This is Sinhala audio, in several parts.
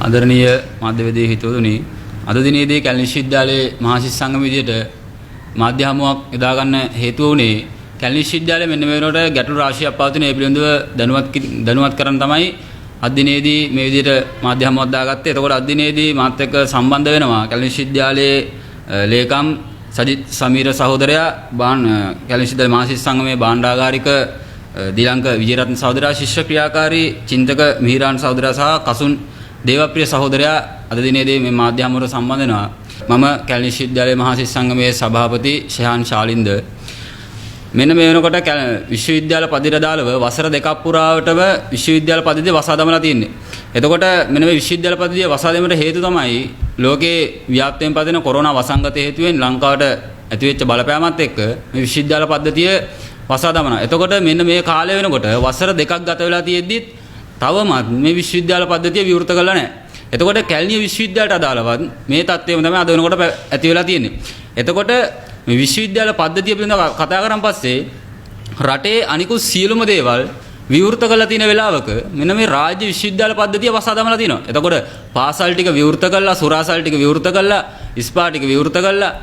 ආදරණීය මාධ්‍යවේදී හිතවතුනි, අද දිනේදී කැලණි විශ්වවිද්‍යාලයේ මහාශිෂ්‍ය සංගම විදියට මාධ්‍ය හමුවක් යොදා ගන්න හේතුව වුණේ කැලණි විශ්වවිද්‍යාලයේ මෙන්න මේ වෙනකොට ගැටළු රාශියක් පවතින ඒ පිළිබඳව දැනුවත් කරන්න තමයි අද දිනේදී මේ විදියට මාධ්‍ය හමුවක් දාගත්තේ. එතකොට අද දිනේදී මාත් එක්ක සම්බන්ධ වෙනවා කැලණි විශ්වවිද්‍යාලයේ ලේකම් සජිත් සමීර සහෝදරයා, කැලණි විශ්වවිද්‍යාලයේ මහාශිෂ්‍ය සංගමයේ භාණ්ඩාගාරික දීලංක විජේරත්න සහෝදරයා, ශිෂ්‍ය ක්‍රියාකාරී චින්තක මිහිරාන් සහෝදරයා සහ කසුන් දේවප්‍රිය සහෝදරයා අද දිනේදී මේ මාධ්‍ය හමුවට සම්බන්ධ වෙනවා. මම කැලණි විශ්වවිද්‍යාලයේ මහාශිෂ්‍ය සංගමයේ සභාපති ෂෙහාන් ශාලින්ද. මෙන්න මේ වෙනකොට විශ්වවිද්‍යාල පදිට අදාළව වසර දෙකක් පුරාවටම විශ්වවිද්‍යාල පදිතිය වසා දමලා තියෙන්නේ. එතකොට මෙන්න මේ විශ්වවිද්‍යාල පදිතිය වසා දැමීමට හේතු තමයි ලෝකේ ව්‍යාප්තයෙන් පදින කොරෝනා වසංගතය හේතුවෙන් ලංකාවට ඇතිවෙච්ච බලපෑමත් එක්ක මේ විශ්වවිද්‍යාල පද්ධතිය වසා දමනවා. එතකොට මෙන්න මේ කාලය වෙනකොට වසර දෙකක් ගත වෙලා තියෙද්දිත් තවමත් මේ විශ්වවිද්‍යාල පද්ධතිය විවෘත කරලා නැහැ. එතකොට කැලණි විශ්වවිද්‍යාලයට අදාළවත් මේ තත්ත්වයම තමයි අද වෙනකොට ඇති වෙලා තියෙන්නේ. එතකොට මේ විශ්වවිද්‍යාල පද්ධතිය පිළිබඳව කතා කරන් පස්සේ රටේ අනිකුත් සියලුම දේවල් විවෘත කරලා තියෙන වෙලාවක මෙන්න මේ රාජ්‍ය විශ්වවිද්‍යාල පද්ධතිය වසා දමලා තියෙනවා. එතකොට පාසල් ටික විවෘත කළා, සුරාසල් ටික විවෘත කළා, ස්පා ටික විවෘත කළා.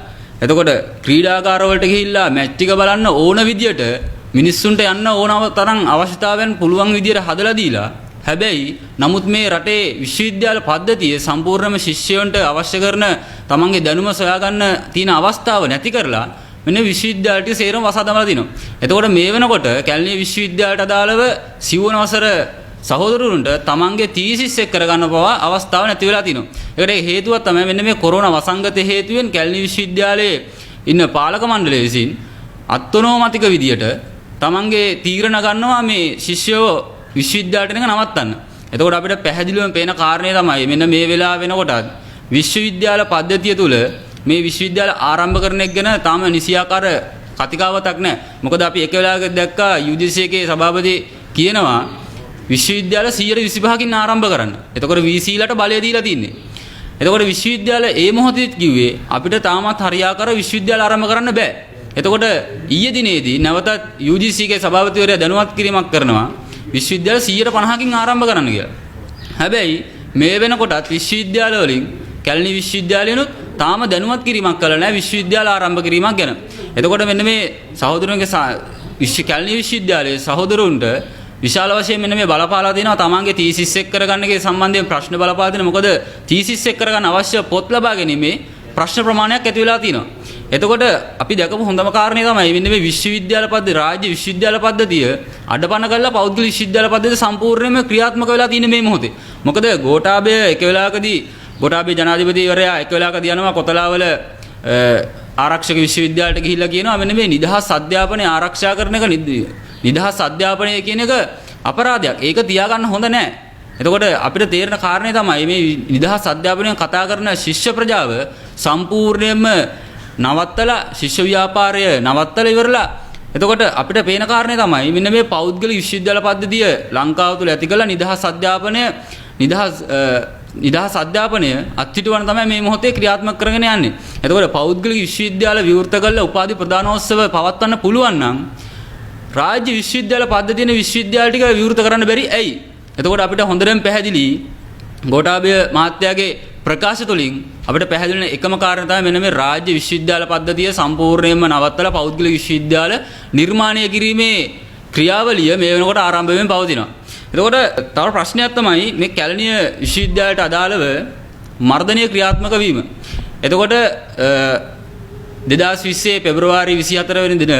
එතකොට ක්‍රීඩාගාර වලට ගිහිල්ලා මැච් ටික බලන්න ඕන විදියට මිනිස්සුන්ට යන්න ඕනම තරම් අවශ්‍යතාවයන් පුළුවන් විදියට හදලා දීලා, හැබැයි නමුත් මේ රටේ විශ්වවිද්‍යාල පද්ධතිය සම්පූර්ණයෙන්ම ශිෂ්‍යයන්ට අවශ්‍ය කරන තමන්ගේ දැනුම සොයා ගන්න තියෙන අවස්ථාව නැති කරලා මෙන්න විශ්වවිද්‍යාලට සේරම වසා දමලා දිනවා. එතකොට මේ වෙනකොට කැලණි විශ්වවිද්‍යාලයට අදාළව සිව්වන වසර සහෝදරවරුන්ට තමන්ගේ තීසිස් එක් කරගන්න පවා අවස්ථාව නැති වෙලා තිනවා. ඒකට හේතුවක් තමයි මෙන්න මේ කොරෝනා වසංගතය හේතුවෙන් කැලණි විශ්වවිද්‍යාලයේ ඉන්න පාලක මණ්ඩලය විසින් අත්නෝමතික විදියට තමන්ගේ තීරණ ගන්නවා මේ ශිෂ්‍යයෝ විශ්වවිද්‍යාලයට එනක නවත්තන්න. එතකොට අපිට පැහැදිලිවම පේන කාරණේ තමයි මෙන්න මේ වෙලාව වෙනකොටත් විශ්වවිද්‍යාල පද්ධතිය තුල මේ විශ්වවිද්‍යාල ආරම්භ කරන එක ගැන තාම නිසියාකාර කතිකාවතක් නැහැ. මොකද අපි එක වෙලාවක දැක්කා UGC එකේ සභාපති කියනවා විශ්වවිද්‍යාල 125කින් ආරම්භ කරන්න. එතකොට VC ලට බලය දීලා තින්නේ. එතකොට විශ්වවිද්‍යාල ඒ මොහොතේ කිව්වේ අපිට තාමත් හරියාකාර විශ්වවිද්‍යාල ආරම්භ කරන්න බෑ. එතකොට ඊයේ දිනේදී නැවතත් UGC එකේ සභාපතිවරයා දැනුවත් කිරීමක් කරනවා විශ්වවිද්‍යාල 150කින් ආරම්භ කරන්න කියලා. හැබැයි මේ වෙනකොටත් විශ්වවිද්‍යාල වලින් කැලණි විශ්වවිද්‍යාලයනොත් තාම දැනුවත් කිරීමක් කළා නැහැ විශ්වවිද්‍යාල ආරම්භ කිරීමක් ගැන. එතකොට මෙන්න මේ සහෝදරයන්ගේ කැලණි විශ්වවිද්‍යාලයේ සහෝදරුන්ට විශාල වශයෙන් මෙන්න මේ බලපාලා දෙනවා තමන්ගේ තීසිස් එක් කරගන්න එකේ සම්බන්ධයෙන් ප්‍රශ්න බලපාලා දෙනවා. මොකද තීසිස් එක් කරගන්න අවශ්‍ය පොත් ලබා ගැනීමේ ප්‍රශ්න ප්‍රමාණයක් ඇති වෙලා තියෙනවා. එතකොට අපි දැකපු හොඳම කාරණේ තමයි මෙන්න මේ විශ්වවිද්‍යාල පද්ධතිය, රාජ්‍ය විශ්වවිද්‍යාල පද්ධතිය අඩපණ කරලා පෞද්ගලික විශ්වවිද්‍යාල පද්ධතිය සම්පූර්ණයෙන්ම ක්‍රියාත්මක වෙලා තියෙන මේ මොහොතේ. මොකද ගෝඨාභය එක වෙලාවකදී ගෝඨාභය ජනාධිපතිවරයා එක වෙලාවකදී යනවා කොතලාවල ආරක්ෂක විශ්වවිද්‍යාලයට ගිහිල්ලා කියනවා මෙන්න මේ නිදහස් අධ්‍යාපනය ආරක්ෂා කරන එක නිදහස් අධ්‍යාපනය කියන එක අපරාධයක්. ඒක තියාගන්න හොඳ නැහැ. එතකොට අපිට තේරෙන කාරණේ තමයි මේ නිදහස් අධ්‍යාපනයෙන් කතා කරන ශිෂ්‍ය ප්‍රජාව සම්පූර්ණයෙන්ම නවත්තලා ශිෂ්‍ය ව්‍යාපාරය නවත්තලා ඉවරලා. එතකොට අපිට පේන කාරණේ තමයි මෙන්න මේ පෞද්ගලික විශ්වවිද්‍යාල පද්ධතිය ලංකාව තුළ ඇති කළ නිදහස් අධ්‍යාපනය අත්හිටුවන තමයි මේ මොහොතේ ක්‍රියාත්මක කරගෙන යන්නේ. එතකොට පෞද්ගලික විශ්වවිද්‍යාල විවෘත කරලා උපාධි ප්‍රදානෝත්සව පවත්වන්න පුළුවන් නම් රාජ්‍ය විශ්වවිද්‍යාල පද්ධතියන විශ්වවිද්‍යාල ටික විවෘත කරන්න බැරි ඇයි? එතකොට අපිට හොඳටම පැහැදිලි ගෝඨාභය මහත්තයාගේ ප්‍රකාශ තුලින් අපිට පැහැදිලි වෙන එකම කාරණා තමයි මෙන්න මේ රාජ්‍ය විශ්වවිද්‍යාල පද්ධතිය සම්පූර්ණයෙන්ම නවත්තලා පෞද්ගලික විශ්වවිද්‍යාල නිර්මාණය කිරීමේ ක්‍රියාවලිය මේ වෙනකොට ආරම්භ වෙමින් පවතිනවා. එතකොට තව ප්‍රශ්නයක් තමයි මේ කැලණි විශ්වවිද්‍යාලයට අදාළව මර්ධනීය ක්‍රියාත්මක වීම. එතකොට 2020 පෙබරවාරි 24 වෙනි දින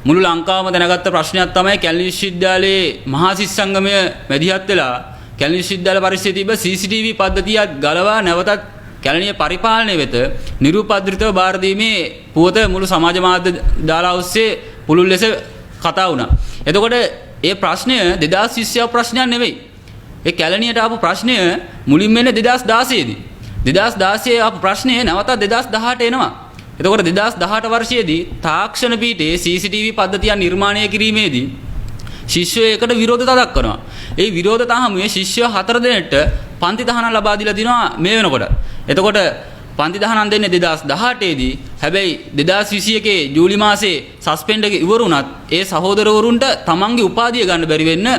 මුළු ලංකාවම දැනගත්ත ප්‍රශ්නයක් තමයි කැලණි විශ්වවිද්‍යාලයේ මහාශිෂ්‍ය සංගමය මැදිහත් වෙලා කැලණි විශ්වවිද්‍යාල පරිසරයේ තිබ්බ CCTV පද්ධතියක් ගලවා නැවතත් කැලණිය පරිපාලනය වෙත නිරූපද්‍රිතව බාර දීමේ පුවත මුළු සමාජ මාධ්‍ය දාලා ඔස්සේ පුළුල් ලෙස කතා වුණා. එතකොට ඒ ප්‍රශ්නය 2020 ප්‍රශ්නයක් නෙවෙයි. ඒ කැලණියට ආපු ප්‍රශ්නය මුලින්ම එන්නේ 2016 දී. 2016 ආපු ප්‍රශ්නය නැවතත් 2018 එනවා. එතකොට 2018 වර්ෂයේදී තාක්ෂණ පීඨයේ CCTV පද්ධතිය නිර්මාණය කිරීමේදී ශිෂ්‍යයෝ එකට විරෝධතා දක්වනවා. ඒ විරෝධතා හැමුවේ ශිෂ්‍යයෝ 4 දෙනෙක්ට පන්ති තහනම් ලබා දීලා තිනවා මේ වෙනකොට. එතකොට පන්ති තහනම් දෙන්නේ 2018 දී. හැබැයි 2021 ජූලි මාසේ සස්පෙන්ඩ් එක ඉවරුණත් ඒ සහෝදරවරුන්ට තමන්ගේ උපාධිය ගන්න බැරි වෙන්න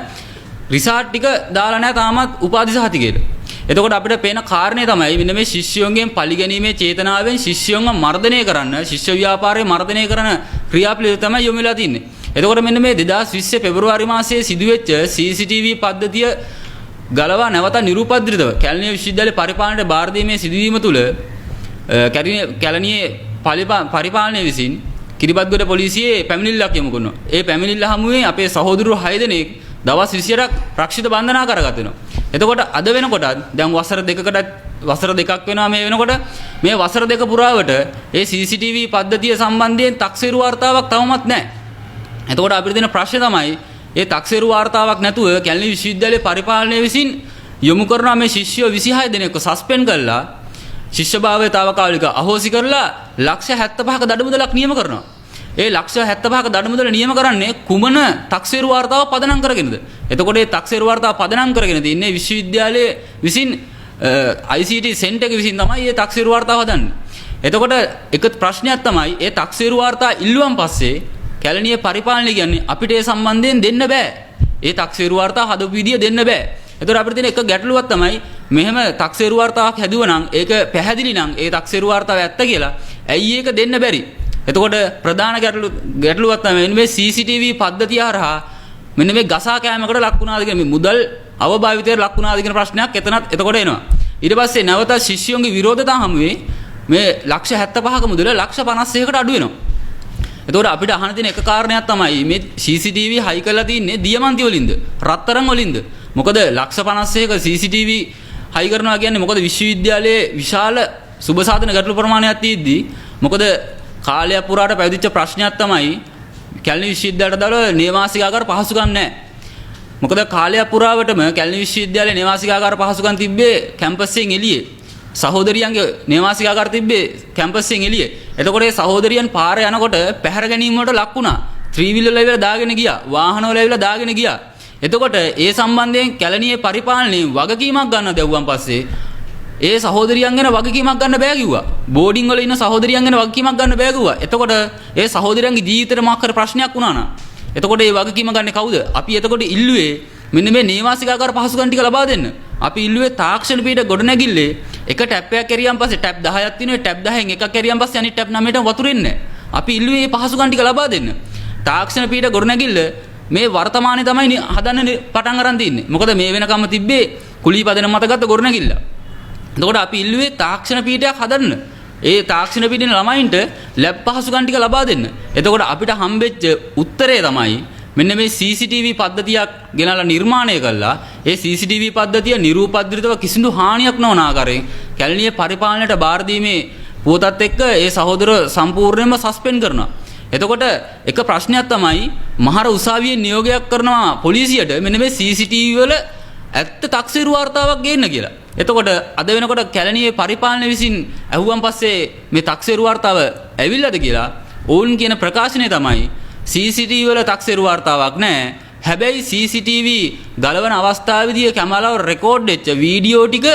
රිසාට් ටික දාලා නැහැ තාමත් උපාධි සහතිකයට. එතකොට අපිට පේන කාරණේ තමයි මෙන්න මේ ශිෂ්‍යයන්ගෙන් පරිගැනීමේ චේතනාවෙන් ශිෂ්‍යයන්ව මර්ධනය කරන්න, ශිෂ්‍ය ව්‍යාපාරය මර්ධනය කරන ක්‍රියාපිළිවෙල තමයි යොමු වෙලා තින්නේ. එතකොට මෙන්න මේ 2020 පෙබරවාරි මාසයේ සිදුවෙච්ච CCTV පද්ධතිය ගලවා නැවත නිරූපද්‍රිතව කැලණිය විශ්වවිද්‍යාලයේ පරිපාලනයට බාර දීමේ සිදුවීම තුළ කැලණියේ පරිපාලනය විසින් කිරිබත්ගොඩ පොලිසියේ පැමිණිල්ලක් යොමු කරනවා. ඒ පැමිණිල්ල හමුවේ අපේ සහෝදරයෝ 6 දෙනෙක් දවස් 28ක් රක්ෂිත බන්ධනා කරගත වෙනවා. එතකොට අද වෙනකොට දැන් වසර දෙකක් වෙනවා මේ වෙනකොට මේ වසර දෙක පුරාවට ඒ CCTV පද්ධතිය සම්බන්ධයෙන් තක්සේරු වාර්තාවක් තවමත් නැහැ. එතකොට අපිට දෙන ප්‍රශ්නේ තමයි ඒ තක්සේරු වාර්තාවක් නැතුව කැලණි විශ්වවිද්‍යාලයේ පරිපාලනය විසින් යොමු කරන මේ ශිෂ්‍යයෝ 26 දෙනෙක්ව සස්පෙන්ඩ් කරලා ශිෂ්‍යභාවය తాවකාලික අහෝසි කරලා ලක්ෂ 75ක දඩමුදලක් නියම කරනවා. ඒ ලක්ෂ 75ක දඩමුදල නියම කරන්නේ කුමන තක්සේරු වාර්තාව පදනම් කරගෙනද? එතකොට මේ තක්සේරු වාර්තාව පදනම් කරගෙන තින්නේ විශ්වවිද්‍යාලයේ විසින් ICT සෙන්ටර් එක විසින් තමයි මේ තක්සේරු වාර්තාව හදන්නේ. එතකොට එක ප්‍රශ්නයක් තමයි ඒ තක්සේරු වාර්තා ඉල්ලුවන් පස්සේ කැලණියේ පරිපාලනය කියන්නේ අපිට ඒ සම්බන්ධයෙන් දෙන්න බෑ. ඒ තක්සේරු වාර්තා හදපු විදිය දෙන්න බෑ. එතකොට අපිට තියෙන එක ගැටලුවක් තමයි මෙහෙම තක්සේරු වාර්තාවක් හැදුවනම් ඒක පැහැදිලි නම් ඒ තක්සේරු වාර්තාව ඇත්ත කියලා ඇයි ඒක දෙන්න බැරි? එතකොට ප්‍රධාන ගැටලුවක් තමයි මේ CCTV පද්ධතිය හරහා මෙන්න මේ ගසා කෑමකට ලක් වුණාද කියන මේ මුදල් අවභාවිතයට ලක් වුණාද කියන ප්‍රශ්නයක් එතනත් එතකොට එනවා. ඊට පස්සේ නැවත ශිෂ්‍යයන්ගේ විරෝධතා හමුවේ මේ ලක්ෂ 75ක මුදල ලක්ෂ 51කට අඩු වෙනවා. එතකොට අපිට අහන්න තියෙන එක කාරණයක් තමයි මේ CCTV හයි කරලා තින්නේ දියමන්ති වලින්ද රත්තරන් වලින්ද? මොකද ලක්ෂ 51ක CCTV හයි කරනවා කියන්නේ මොකද විශ්වවිද්‍යාලයේ විශාල සුබ සාධන ගැටළු ප්‍රමාණයක් තියෙද්දි මොකද කාලය පුරාට පැවතිච්ච ප්‍රශ්නයක් තමයි කැලණි විශ්වවිද්‍යාලයට දාලා නේවාසිකාගාර පහසුකම් නැහැ. මොකද කාලය පුරාවටම කැලණි විශ්වවිද්‍යාලයේ නේවාසිකාගාර පහසුකම් තිබ්බේ කැම්පස් එකෙන් එළියේ. සහෝදරියන්ගේ නේවාසිකාගාර තිබ්බේ කැම්පස් එකෙන් එළියේ. එතකොට ඒ සහෝදරියන් පාරේ යනකොට පැහැර ගැනීම වලට ලක් වුණා. ත්‍රිවිල් වල දාගෙන ගියා. වාහන වල දාගෙන ගියා. එතකොට ඒ සම්බන්ධයෙන් කැලණියේ පරිපාලනයේ වගකීමක් ගන්න දෙව්වන් පස්සේ ඒ සහෝදරියන් ගැන වගකීමක් ගන්න බෑ කිව්වා. බෝඩින් වල ඉන්න සහෝදරියන් ගැන වගකීමක් ගන්න බෑ කිව්වා. එතකොට ඒ සහෝදරියන්ගේ ජීවිතේට මොකක් කර ප්‍රශ්නයක් වුණා නම් එතකොට ඒ වගකීම ගන්න කවුද? අපි එතකොට ඉල්ලුවේ මෙන්න මේ නේවාසිකාගාර පහසුකම් ටික ලබා දෙන්න. අපි ඉල්ලුවේ තාක්ෂණ පීඨ ගොඩනැගිල්ලේ එක ටැප් එකක් කැරියන් පස්සේ ටැප් 10ක් තියෙනවා. ටැප් 10න් එකක් කැරියන් පස්සේ අනිත් ටැප් 9ට වතුර එන්නේ නැහැ. අපි ඉල්ලුවේ මේ පහසුකම් ටික ලබා දෙන්න. තාක්ෂණ පීඨ ගොඩනැගිල්ල මේ වර්තමානයේ තමයි හදන්න පටන් අරන් තින්නේ. මොකද මේ වෙනකම්ම තිබ්බේ කුලී පදන මත ගත්ත ගොඩනැගිල්ල. එතකොට අපි ඉල්ලුවේ තාක්ෂණ පීඨයක් හදන්න. ඒ තාක්ෂණ පීඨේ ළමයින්ට ලැබ් පහසුකම් ටික ලබා දෙන්න. එතකොට අපිට හම්බෙච්ච උත්තරය තමයි මෙන්න මේ CCTV පද්ධතියක් ගෙනලා නිර්මාණය කළා. ඒ CCTV පද්ධතිය නිරූපද්‍රිතව කිසිදු හානියක් නොවන ආකාරයෙන් කැලණියේ පරිපාලනයට බාර දීමේ පුවතත් එක්ක ඒ සහෝදර සම්පූර්ණයෙන්ම සස්පෙන්ඩ් කරනවා. එතකොට එක ප්‍රශ්නයක් තමයි මහර උසාවියේ නියෝගයක් කරනවා පොලිසියට මෙන්න මේ CCTV වල ඇත්ත තක්සේරු වාර්තාවක් ගේන්න කියලා. එතකොට අද වෙනකොට කැලණියේ පරිපාලනය විසින් ඇහුවන් පස්සේ මේ තක්සේරු වාර්තාව ඇවිල්ලාද කියලා ඕන් කියන ප්‍රකාශනය තමයි CCTV වල තක්සේරු වාර්තාවක් නැහැ. හැබැයි CCTV ගලවන අවස්ථාවේදී කැමරාව රෙකෝඩ් වෙච්ච වීඩියෝ ටික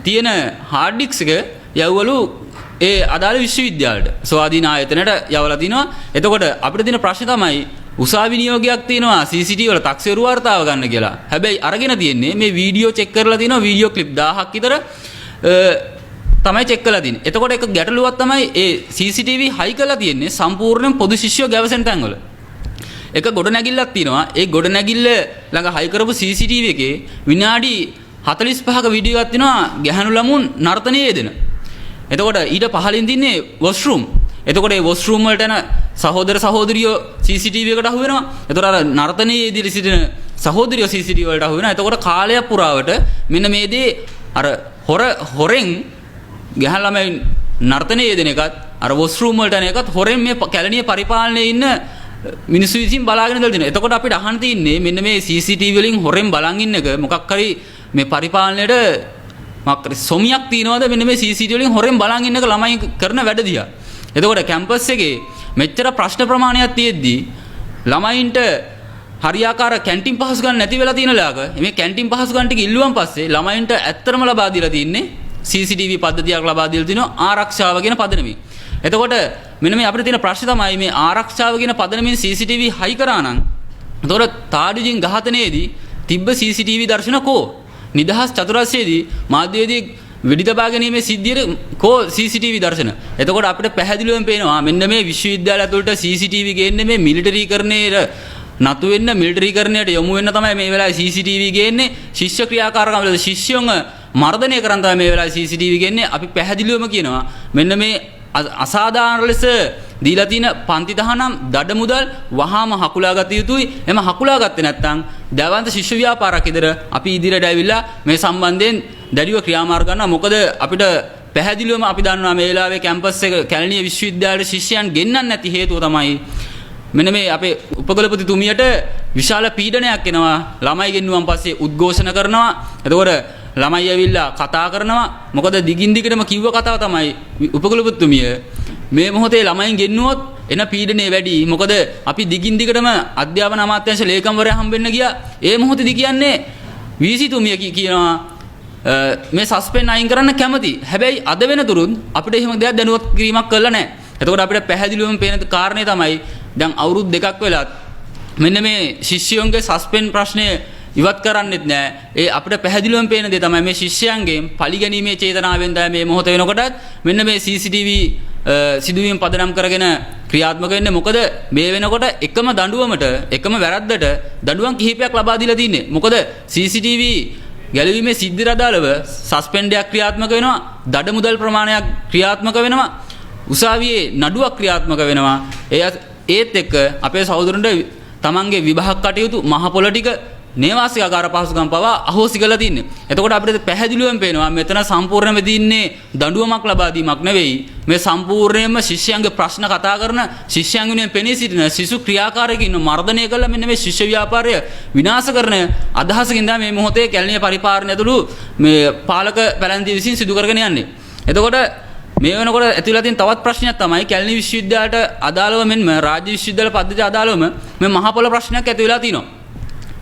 තියෙන හાર્ඩ් ඩිස්ක් එක යවවලු ඒ අදාළ විශ්වවිද්‍යාලයට ස්වාධීන ආයතනයට යවලා තිනවා. එතකොට අපිට තියෙන ප්‍රශ්නේ තමයි උසාවි නියෝගයක් තියෙනවා CCTV වල තක්සේරු වාර්තාව ගන්න කියලා. හැබැයි අරගෙන තියෙන්නේ මේ වීඩියෝ චෙක් කරලා තිනවා වීඩියෝ ක්ලිප් 1000ක් විතර තමයි චෙක් කරලා තියෙන්නේ. එතකොට එක ගැටලුවක් තමයි ඒ CCTV හයි කරලා තියෙන්නේ සම්පූර්ණයෙන් පොදු ශිෂ්‍යෝ ගැවසෙන තැන්වල. එක ගොඩනැගිල්ලක් තියෙනවා. ඒ ගොඩනැගිල්ල ළඟ හයි කරපු CCTV එකේ විනාඩි 45ක වීඩියෝ එකක් තියෙනවා ගැහණු ළමුන් නර්තනයේ යෙදෙන. එතකොට ඊට පහලින් තින්නේ වොෂ්රූම්. එතකොට ඒ වොෂ්රූම් වලට යන සහෝදර සහෝදරියෝ CCTV එකට අහු වෙනවා. එතකොට අර නර්තනයේදී සිටින සහෝදරියෝ CCTV වලට අහු වෙනවා. එතකොට කාලයක් පුරාවට මෙන්න මේ දේ අර හොරෙන් ගැහණු ළමයි නර්තනයේ යෙදෙන එකත් අර වොෂ්රූම් වලට යන එකත් හොරෙන් මේ කැලණියේ පරිපාලනයේ ඉන්න මිනිස්සු විසින් බලාගෙන ඉඳලා තියෙනවා. එතකොට අපිට අහන්න තියෙන්නේ මෙන්න මේ CCTV වලින් හොරෙන් බලන් ඉන්න එක මොකක් හරි මේ පරිපාලනයේට මොකක් සොමියක් තියනවාද මෙන්න මේ CCTV වලින් හොරෙන් බලන් ඉන්න එක ළමයි කරන වැඩ දිහා. එතකොට කැම්පස් එකේ මෙච්චර ප්‍රශ්න ප්‍රමාණයක් තියෙද්දි ළමයින්ට හරියාකාර කැන්ටින් පහසුකම් නැති වෙලා තියෙන ලාක මේ කැන්ටින් පහසුකම් ටික ඉල්ලුවන් පස්සේ ළමයින්ට ඇත්තටම ලබා දීලා තින්නේ CCTV පද්ධතියක් ලබා දීලා තිනවා ආරක්ෂාව කියන පදනමෙන්. එතකොට මෙන්න මේ අපිට තියෙන ප්‍රශ්නේ තමයි මේ ආරක්ෂාව කියන පදනමෙන් CCTV හයි කරා නම් එතකොට තාඩුජින් ඝාතනයේදී තිබ්බ CCTV දර්ශන කෝ? නිදහස් චතුරස්‍රයේදී මාධ්‍යවේදී වෙඩි තබා ගැනීමේ සිද්ධියට කෝ CCTV දර්ශන. එතකොට අපිට පැහැදිලිවම පේනවා මෙන්න මේ විශ්වවිද්‍යාල ඇතුළට CCTV ගේන්නේ මේ මිලිටරීකරණයේ නතු වෙන්න මිලිටරීකරණයට යොමු වෙන්න තමයි මේ වෙලාවේ CCTV ගේන්නේ. ශිෂ්‍ය ක්‍රියාකාරකම් වල ශිෂ්‍යයන්ව මර්ධනය කරන් තමයි මේ වෙලාවේ CCTV ගේන්නේ. අපි පැහැදිලිවම කියනවා මෙන්න මේ අසාධාරණ ලෙස දීලා තියෙන පන්ති තහනම් දඩ මුදල් වහාම හකුලා ගත යුතුයි. එම හකුලා ගත්තේ නැත්නම් දවන්ත ශිෂ්‍ය ව්‍යාපාරයක් ඉදර අපි ඉදිරියට ඇවිල්ලා මේ සම්බන්ධයෙන් දැඩිව ක්‍රියාමාර්ග ගන්නවා. මොකද අපිට පැහැදිලිවම අපි දන්නවා මේ වෙලාවේ කැම්පස් එක කැලණිය විශ්වවිද්‍යාලයේ ශිෂ්‍යයන් ගෙන්නන්න නැති හේතුව තමයි මෙන්න මේ අපේ උපකුලපතිතුමියට විශාල පීඩනයක් එනවා. ළමයි ගෙන්නුවන් පස්සේ උද්ඝෝෂණ කරනවා. එතකොට ළමයි ඇවිල්ලා කතා කරනවා. මොකද දිගින් දිගටම කිව්ව කතාව තමයි උපකුලපතිතුමිය මේ මොහොතේ ළමයින් ගෙන්නුවොත් එන පීඩනය වැඩි. මොකද අපි දිගින් දිගටම අධ්‍යාපන අමාත්‍යාංශ ලේකම්වරයා හම්බෙන්න ගියා. ඒ මොහොතේදී කියන්නේ VC තුමිය කියනවා මේ සස්පෙන්ඩ් අයින් කරන්න කැමති. හැබැයි අද වෙනතුරුත් අපිට එහෙම දෙයක් දැනුවත් කිරීමක් කළා නැහැ. එතකොට අපිට පැහැදිලිවම පේන කාරණේ තමයි දැන් අවුරුදු 2ක් වෙලත් මෙන්න මේ ශිෂ්‍යයන්ගේ සස්පෙන්ඩ් ප්‍රශ්නය ඉවත් කරන්නෙත් නැහැ. ඒ අපිට පැහැදිලිවම පේන දේ තමයි මේ ශිෂ්‍යයන්ගේ පරිගැනීමේ චේතනාවෙන් තමයි මේ මොහොත වෙනකොටත් මෙන්න මේ CCTV සිදුවීම් පදනම් කරගෙන ක්‍රියාත්මක වෙන්නේ. මොකද මේ වෙනකොට එකම දඬුවමට එකම වැරද්දට දඬුවම් කිහිපයක් ලබා දීලා තින්නේ. මොකද CCTV ගැලවීමේ සිද්ධියට අදාළව සස්පෙන්ඩයක් ක්‍රියාත්මක වෙනවා, දඩ මුදල් ප්‍රමාණයක් ක්‍රියාත්මක වෙනවා, උසාවියේ නඩුවක් ක්‍රියාත්මක වෙනවා. ඒත් එක්ක අපේ සහෝදරන්ට තමන්ගේ විභාග කටයුතු මහ පොළ ටික නේවාසික ආකාර පහසුකම් පවා අහෝසි කරලා තින්නේ. එතකොට අපිට පැහැදිලිවම පේනවා මෙතන සම්පූර්ණයෙන්ම තින්නේ දඬුවමක් ලබා දීමක් නෙවෙයි. මේ සම්පූර්ණයෙන්ම ශිෂ්‍යයන්ගේ ප්‍රශ්න කතා කරන ශිෂ්‍යයන් වෙනුවෙන් පෙනී සිටින සිසු ක්‍රියාකාරකයින් මර්ධනය කළා මෙන්න මේ ශිෂ්‍ය ව්‍යාපාරය විනාශ කරන අදහසකින් තමයි මේ මොහොතේ කැලණිය පරිපාලනය ඇතුළු මේ පාලක පැලැන්තිය විසින් සිදු කරගෙන යන්නේ. එතකොට මේ වෙනකොට ඇතිවලා තියෙන තවත් ප්‍රශ්නයක් තමයි කැලණි විශ්වවිද්‍යාලයට අදාළව මෙන්ම රාජ්‍ය විශ්වවිද්‍යාල පද්ධතියට අදාළවම මේ මහ පොළ ප්‍රශ්නයක් ඇති වෙලා තිනවා.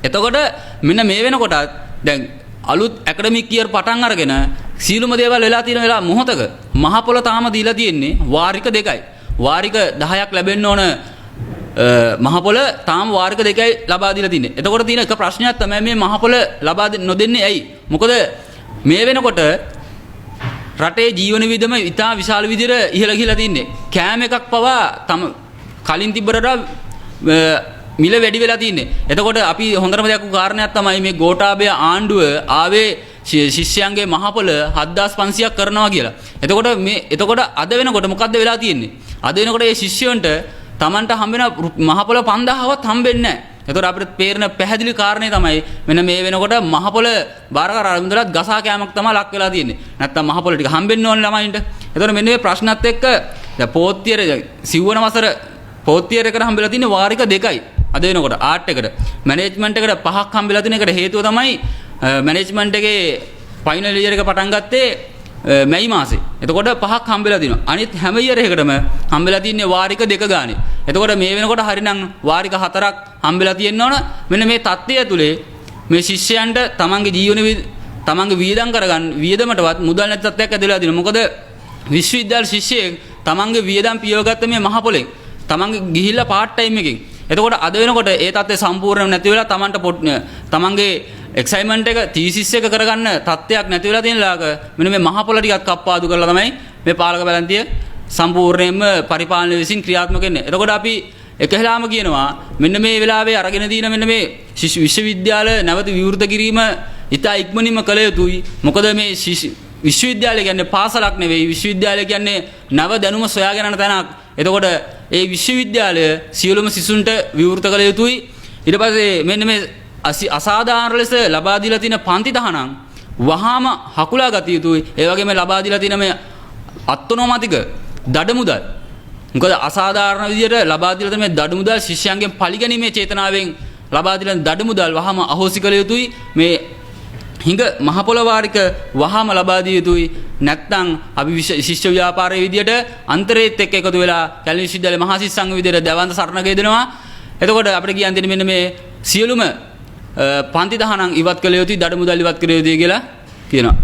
එතකොට මෙන්න මේ වෙනකොට දැන් අලුත් ඇකඩමික් ඉයර් පටන් අරගෙන සීලුම දේවල් වෙලා තියෙන වෙලාව මොහොතක මහ පොළ තාම දීලා තියෙන්නේ වාරික 2යි. වාරික 10ක් ලැබෙන්න ඕන මහ පොළ තාම වාරික 2යි ලබා දීලා තින්නේ. එතකොට තියෙන එක ප්‍රශ්නයක් තමයි මේ මහ පොළ ලබා නොදෙන්නේ ඇයි? මොකද මේ වෙනකොට රටේ ජීවන විදම ඉතා විශාල විදිහට ඉහළ ගිහිලා තින්නේ. කෑම එකක් පවා තම කලින් තිබ්බට මිල වැඩි වෙලා තින්නේ. එතකොට අපි හොඳටම දැක්කු කාරණයක් තමයි මේ ගෝඨාභය ආණ්ඩුව ආවේ ශිෂ්‍යයන්ගේ මහ පොළ 7500ක් කරනවා කියලා. එතකොට අද වෙනකොට මොකද්ද වෙලා තියෙන්නේ? අද වෙනකොට මේ ශිෂ්‍යයන්ට Tamanට හම්බෙන මහ පොළ 5000වත් හම්බෙන්නේ නැහැ. එතකොට අපිට පේන පැහැදිලි කාරණේ තමයි මෙන්න මේ වෙනකොට මහ පොළ බාරකාර ආරම්භදලත් ගසා කෑමක් තමයි ලක් වෙලා තියෙන්නේ. නැත්තම් මහ පොළ ටික හම්බෙන්න ඕන ළමයින්ට. එතකොට මෙන්න මේ ප්‍රශ්නත් එක්ක දැන් පෝත්තියර සිව්වන වසර පෝත්තියර එකට හම්බෙලා තියෙන්නේ වාරික 2යි. අද වෙනකොට ආර්ට් එකට මැනේජ්මන්ට් එකට 5ක් හම්බෙලා තියෙන එකට හේතුව තමයි මැනේජ්මන්ට් එකේ ෆයිනල් ඉයර් එක පටන් ගත්තේ මැයි මාසේ. එතකොට 5ක් හම්බෙලා තිනවා. අනිත් හැම ඉයර් එකකටම හම්බෙලා තින්නේ වාරික 2 ගානේ. එතකොට මේ වෙනකොට හරිනම් වාරික 4ක් හම්බෙලා තියෙන්න ඕන. මෙන්න මේ தත්ත්වය ඇතුලේ මේ ශිෂ්‍යයන්ට තමන්ගේ ජීවන තමන්ගේ වියදම් කරගන්න වියදමටවත් මුදල් නැති තත්ත්වයක් ඇතිලා තියෙනවා. මොකද විශ්වවිද්‍යාල ශිෂ්‍යයෙක් තමන්ගේ වියදම් පියවගත්ත මේ මහ පොළෙන් තමන්ගේ ගිහිල්ලා පාර්ට් ටයිම් එකකින්. එතකොට අද වෙනකොට ඒ තත්ත්වය සම්පූර්ණයෙන් නැති වෙලා තමන්ගේ එක්සයින්මන්ට් එක තීසිස් එක කරගන්න තත්ත්වයක් නැති වෙලා තියෙන ලාක මෙන්න මේ මහ පොළ ටිකක් කප්පාදු කරලා තමයි මේ පාලක පැලැන්තිය සම්පූර්ණයෙන්ම පරිපාලනය විසින් ක්‍රියාත්මක වෙන්නේ. එතකොට අපි එකහෙලාම කියනවා මෙන්න මේ වෙලාවේ අරගෙන දින මෙන්න මේ විශ්වවිද්‍යාල නැවත විවෘත කිරීම ඉතා ඉක්මනින්ම කළ යුතුයි. මොකද මේ විශ්වවිද්‍යාලය කියන්නේ පාසලක් නෙවෙයි. විශ්වවිද්‍යාලය කියන්නේ නව දැනුම සොයාගෙන යන තැනක්. එතකොට ඒ විශ්වවිද්‍යාලය සියලුම සිසුන්ට විවෘත කළ යුතුයි. ඊට පස්සේ මෙන්න මේ අසාධාරණ ලෙස ලබා දීලා තියෙන පන්ති තහනම් වහාම හකුලා ගත යුතුයි. ඒ වගේම ලබා දීලා තියෙන මේ අත්නොමතික දඩ මුදල්. මොකද අසාධාරණ විදියට ලබා දීලා තියෙන මේ දඩ මුදල් ශිෂ්‍යයන්ගෙන් පරිගැනීමේ චේතනාවෙන් ලබා දීලා දඩ මුදල් වහාම අහෝසි කළ යුතුයි. මේ හිඟ මහ පොළ වාරික වහාම ලබා දිය යුතුයි. නැත්නම් අපි ශිෂ්‍ය ව්‍යාපාරයේ විදියට අන්තරේත් එක්ක එකතු වෙලා කැලණි විශ්වවිද්‍යාලයේ මහා ශිෂ්‍ය සංඝ විදියට දවන්ත සරණ ගෙදෙනවා. එතකොට අපිට කියන්න තියෙන්නේ මෙන්න මේ සියලුම පන්ති දහනම් ඉවත් කළ යුතුයි, දඩ මුදල් ඉවත් කළ යුතුයි කියලා කියනවා.